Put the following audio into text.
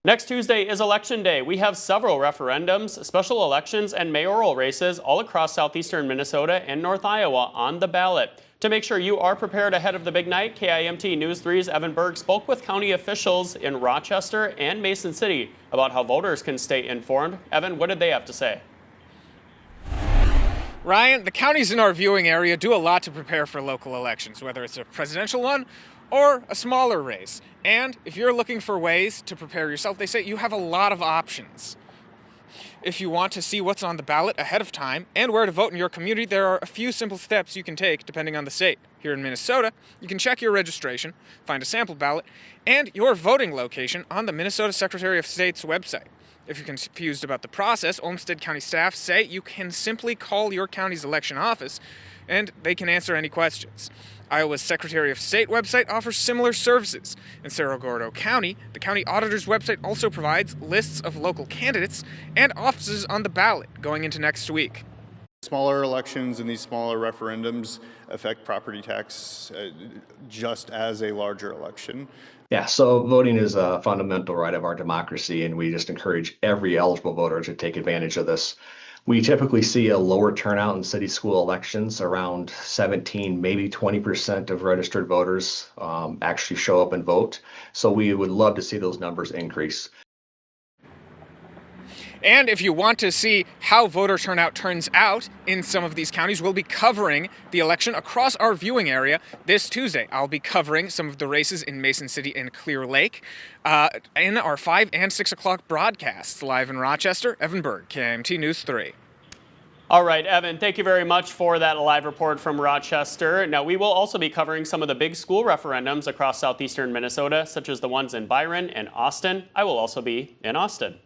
Next Tuesday is Election Day. We have several referendums, special elections, and mayoral races all across southeastern Minnesota and North Iowa on the ballot. To make sure you are prepared ahead of the big night, KIMT News 3's Evan Berg spoke with county officials in Rochester and Mason City about how voters can stay informed. Evan, what did they have to say? Ryan, the counties in our viewing area do a lot to prepare for local elections, whether it's a presidential one or a smaller race. And if you're looking for ways to prepare yourself, they say you have a lot of options. If you want to see what's on the ballot ahead of time and where to vote in your community, there are a few simple steps you can take depending on the state. Here in Minnesota, you can check your registration, find a sample ballot, and your voting location on the Minnesota Secretary of State's website. If you're confused about the process, Olmsted County staff say you can simply call your county's election office and they can answer any questions. Iowa's Secretary of State website offers similar services. In Cerro Gordo County, the county auditor's website also provides lists of local candidates and offices on the ballot going into next week. Smaller elections and these smaller referendums affect property tax just as a larger election. Yeah, so voting is a fundamental right of our democracy, and we just encourage every eligible voter to take advantage of this. We typically see a lower turnout in city school elections, around 17, maybe 20% of registered voters actually show up and vote. So we would love to see those numbers increase. And if you want to see how voter turnout turns out in some of these counties, we'll be covering the election across our viewing area this Tuesday. I'll be covering some of the races in Mason City and Clear Lake in our 5 and 6 o'clock broadcasts. Live in Rochester, Evan Berg, KIMT News 3. All right, Evan, thank you very much for that live report from Rochester. Now, we will also be covering some of the big school referendums across southeastern Minnesota, such as the ones in Byron and Austin. I will also be in Austin.